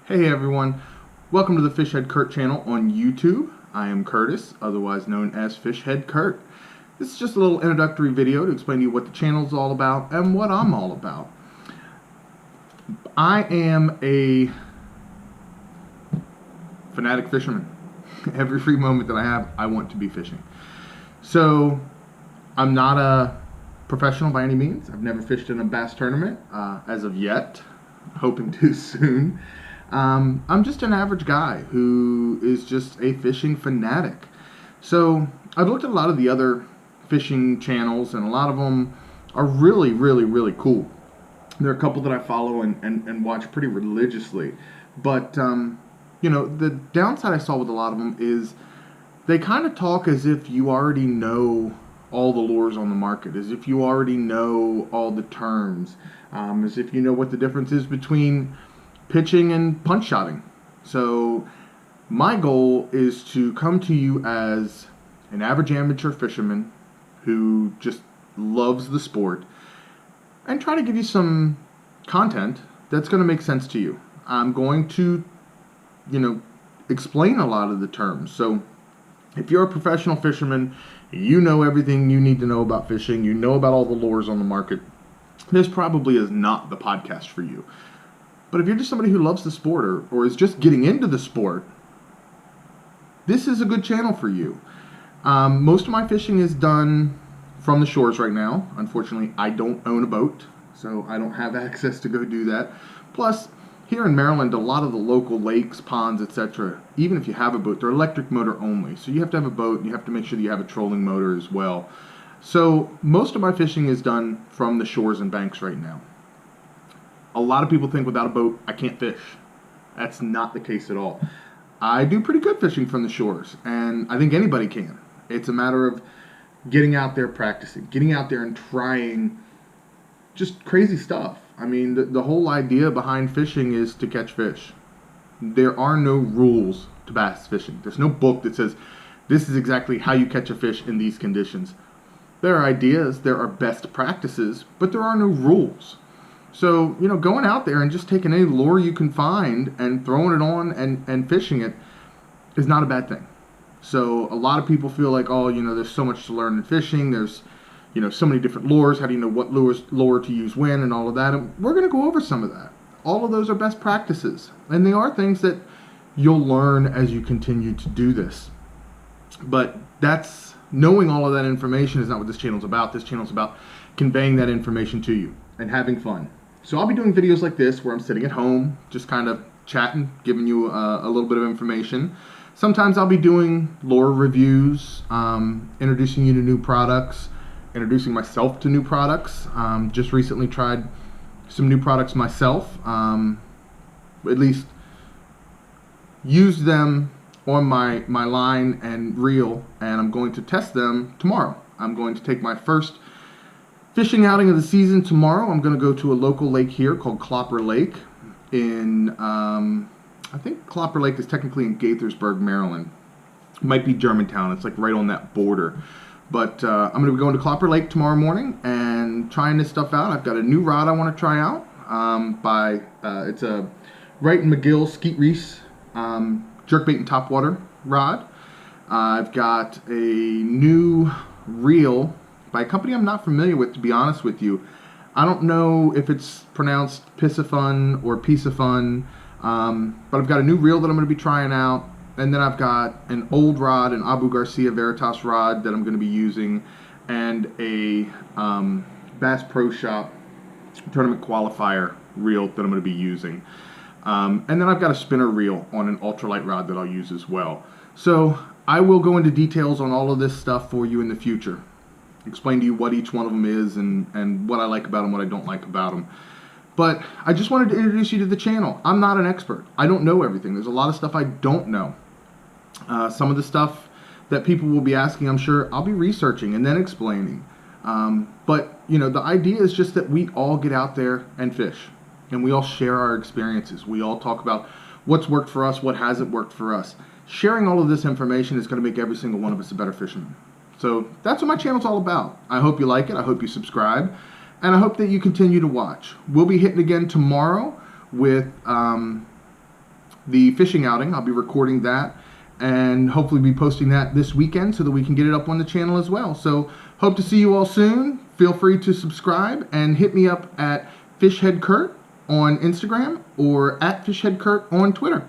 Hey everyone, welcome to the Fishhead Kurt channel on YouTube. I am Curtis, otherwise known as Fishhead Kurt. This is just a little introductory video to explain to you what the channel is all about and what I'm all about. I am a fanatic fisherman. Every free moment that I have, I want to be fishing. So, I'm not a professional by any means. I've never fished in a bass tournament as of yet, hoping to soon. I'm just an average guy who is just a fishing fanatic. So I've looked at a lot of the other fishing channels, and a lot of them are really cool. There are a couple that I follow and watch pretty religiously. But, the downside I saw with a lot of them is they kind of talk as if you already know all the lures on the market, as if you already know all the terms, as if you know what the difference is between pitching and punch shotting. So my goal is to come to you as an average amateur fisherman who just loves the sport and try to give you some content that's going to make sense to you. I'm going to, explain a lot of the terms. So if you're a professional fisherman, you know everything you need to know about fishing, you know about all the lures on the market, this probably is not the podcast for you. But if you're just somebody who loves the sport or is just getting into the sport, this is a good channel for you. Most of my fishing is done from the shores right now. Unfortunately, I don't own a boat, so I don't have access to go do that. Plus, here in Maryland, a lot of the local lakes, ponds, etc., even if you have a boat, they're electric motor only. So you have to have a boat, and you have to make sure that you have a trolling motor as well. So most of my fishing is done from the shores and banks right now. A lot of people think without a boat, I can't fish. That's not the case at all. I do pretty good fishing from the shores, and I think anybody can. It's a matter of getting out there practicing, getting out there and trying just crazy stuff. I mean, the whole idea behind fishing is to catch fish. There are no rules to bass fishing. There's no book that says, this is exactly how you catch a fish in these conditions. There are ideas, there are best practices, but there are no rules. So, going out there and just taking any lure you can find and throwing it on and fishing it is not a bad thing. So, a lot of people feel like, there's so much to learn in fishing. There's, so many different lures. How do you know what lure to use when and all of that? And we're going to go over some of that. All of those are best practices. And they are things that you'll learn as you continue to do this. But knowing all of that information is not what this channel's about. This channel's about conveying that information to you and having fun. So I'll be doing videos like this where I'm sitting at home, just kind of chatting, giving you a little bit of information. Sometimes I'll be doing lure reviews, introducing you to new products, introducing myself to new products. Just recently tried some new products myself, at least used them on my line and reel, and I'm going to test them tomorrow. I'm going to take my first fishing outing of the season tomorrow. I'm going to go to a local lake here called Clopper Lake I think Clopper Lake is technically in Gaithersburg, Maryland. It might be Germantown. It's like right on that border. But I'm going to be going to Clopper Lake tomorrow morning and trying this stuff out. I've got a new rod I want to try out. It's a Wright and McGill Skeet Reese jerkbait and topwater rod. I've got a new reel by a company I'm not familiar with, to be honest with you. I don't know if it's pronounced Piscifun or Piscifun, but I've got a new reel that I'm going to be trying out, and then I've got an old rod, an Abu Garcia Veritas rod that I'm going to be using, and a Bass Pro Shop tournament qualifier reel that I'm going to be using. And then I've got a spinner reel on an ultralight rod that I'll use as well. So I will go into details on all of this stuff for you in the future. Explain to you what each one of them is and what I like about them, what I don't like about them. But I just wanted to introduce you to the channel. I'm not an expert. I don't know everything. There's a lot of stuff I don't know. Some of the stuff that people will be asking, I'm sure I'll be researching and then explaining. But the idea is just that we all get out there and fish. And we all share our experiences. We all talk about what's worked for us, what hasn't worked for us. Sharing all of this information is going to make every single one of us a better fisherman. So that's what my channel's all about. I hope you like it. I hope you subscribe. And I hope that you continue to watch. We'll be hitting again tomorrow with the fishing outing. I'll be recording that and hopefully be posting that this weekend so that we can get it up on the channel as well. So hope to see you all soon. Feel free to subscribe and hit me up at FishheadKurt on Instagram or at FishheadKurt on Twitter.